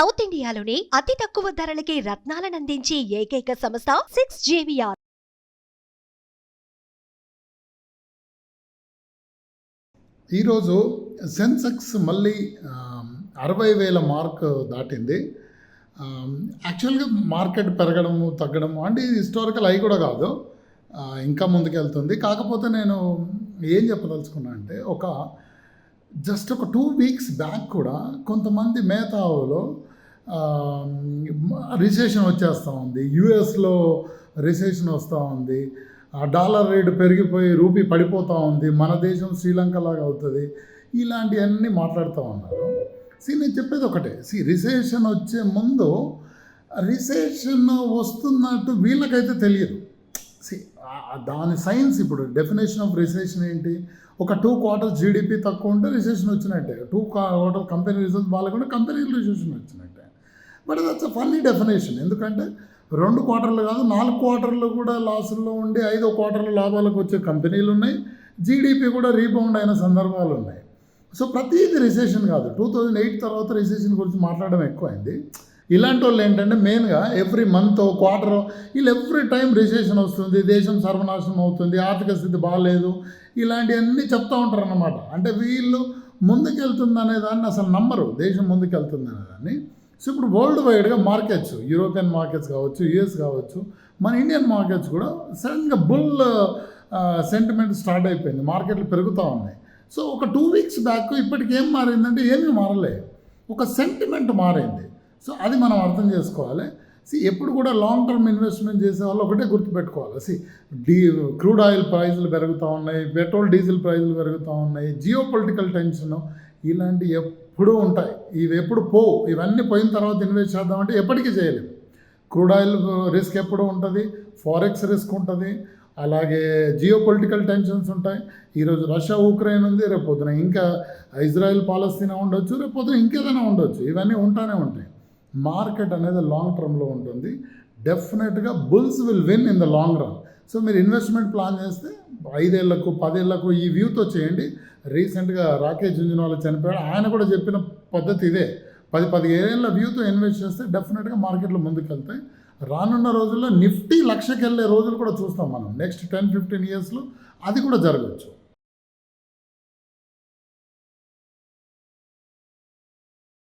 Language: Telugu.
సౌత్ ఇండియాలోనే అతి తక్కువ ధరలకి రత్నాలనందించే ఏకైక సంస్థ 6JVR. ఈరోజు సెన్సెక్స్ మళ్ళీ 60,000 మార్క్ దాటింది. యాక్చువల్గా మార్కెట్ పెరగడము తగ్గడము అంటే ఇది హిస్టారికల్ అయి కూడా కాదు, ఇంకా ముందుకెళ్తుంది. కాకపోతే నేను ఏం చెప్పదలుచుకున్నా అంటే జస్ట్ ఒక 2 వీక్స్ బ్యాక్ కూడా కొంతమంది మేధావులు రిసెషన్ వచ్చేస్తూ ఉంది, యుఎస్లో రిసెషన్ వస్తూ ఉంది, డాలర్ రేటు పెరిగిపోయి రూపీ పడిపోతూ ఉంది, మన దేశం శ్రీలంక లాగా అవుతుంది, ఇలాంటివన్నీ మాట్లాడుతూ ఉన్నారు. నేను చెప్పేది ఒకటే, రిసెషన్ వచ్చే ముందు రిసెషన్ వస్తున్నట్టు వీళ్ళకైతే తెలియదు. దాని సైన్స్ ఇప్పుడు డెఫినేషన్ ఆఫ్ రిసెషన్ ఏంటి? ఒక 2 quarters జీడిపి తక్కువ ఉంటే రిసెషన్ వచ్చినట్టే, 2 quarters కంపెనీ రిజల్ట్స్ బాగాలేకుండా కంపెనీ రిసెషన్ వచ్చినట్టే. But that's a funny definition. ఎందుకంటే 2 quarters కాదు, 4 quarters కూడా లాసుల్లో ఉండి 5వ quarter లాభాలకు వచ్చే కంపెనీలు ఉన్నాయి, జీడిపి కూడా రీబౌండ్ అయిన సందర్భాలు ఉన్నాయి. సో ప్రతిదీ రిసెషన్ కాదు. 2008 తర్వాత రిసెషన్ గురించి మాట్లాడడం ఎక్కువైంది. ఇలాంటి వాళ్ళు ఏంటంటే మెయిన్గా ఎవ్రీ మంత్ క్వార్టర్ వీళ్ళు ఎవ్రీ టైం రిసెషన్ వస్తుంది, దేశం సర్వనాశనం అవుతుంది, ఆర్థిక స్థితి బాగాలేదు, ఇలాంటివన్నీ చెప్తూ ఉంటారు అన్నమాట. అంటే వీళ్ళు ముందుకెళ్తుంది అనేదాన్ని అసలు నమ్మరు, దేశం ముందుకెళ్తుంది అనేదాన్ని. సో ఇప్పుడు వరల్డ్ వైడ్గా మార్కెట్స్, యూరోపియన్ మార్కెట్స్ కావచ్చు, యుఎస్ కావచ్చు, మన ఇండియన్ మార్కెట్స్ కూడా సడన్గా బుల్ సెంటిమెంట్ స్టార్ట్ అయిపోయింది, మార్కెట్లు పెరుగుతూ ఉన్నాయి. సో ఒక 2 వీక్స్ బ్యాక్ ఇప్పటికి ఏం మారిందంటే ఏమీ మారలే, ఒక సెంటిమెంట్ మారింది. సో అది మనం అర్థం చేసుకోవాలి. ఎప్పుడు కూడా లాంగ్ టర్మ్ ఇన్వెస్ట్మెంట్ చేసే వాళ్ళు ఒకటే గుర్తుపెట్టుకోవాలి. క్రూడ్ ఆయిల్ ప్రైజులు పెరుగుతూ ఉన్నాయి, పెట్రోల్ డీజిల్ ప్రైజులు పెరుగుతూ ఉన్నాయి, జియో పొలిటికల్ టెన్షన్, ఇలాంటివి ఎప్పుడూ ఉంటాయి. ఇవి ఎప్పుడు పోవు, ఇవన్నీ పోయిన తర్వాత ఇన్వెస్ట్ చేద్దామంటే ఎప్పటికీ చేయలేము. క్రూడ్ ఆయిల్ రిస్క్ ఎప్పుడూ ఉంటుంది, ఫారెక్స్ రిస్క్ ఉంటుంది, అలాగే జియో పొలిటికల్ టెన్షన్స్ ఉంటాయి. ఈరోజు రష్యా ఉక్రెయిన్ ఉంది, రేపు పొద్దున ఇంకా ఇజ్రాయెల్ పాలస్తీనా ఉండొచ్చు, రేపు పొద్దున ఇంకేదైనా ఉండొచ్చు, ఇవన్నీ ఉంటానే ఉంటాయి. మార్కెట్ అనేది లాంగ్ టర్మ్లో ఉంటుంది. డెఫినెట్గా bulls will win in the long run. So మీరు ఇన్వెస్ట్మెంట్ ప్లాన్ చేస్తే 5 ఏళ్లకు 10 ఏళ్లకు ఈ వ్యూతో చేయండి. రీసెంట్గా రాకేష్ జుంజునవాలా చనిపోయాడు, ఆయన కూడా చెప్పిన పద్ధతి ఇదే. 10-15 ఏళ్ళ వ్యూతో ఇన్వెస్ట్ చేస్తే డెఫినెట్గా మార్కెట్లో ముందుకెళ్తాయి. రానున్న రోజుల్లో నిఫ్టీ 1,00,000కి వెళ్ళే రోజులు కూడా చూస్తాం మనం. నెక్స్ట్ 10-15 ఇయర్స్లో అది కూడా జరగవచ్చు.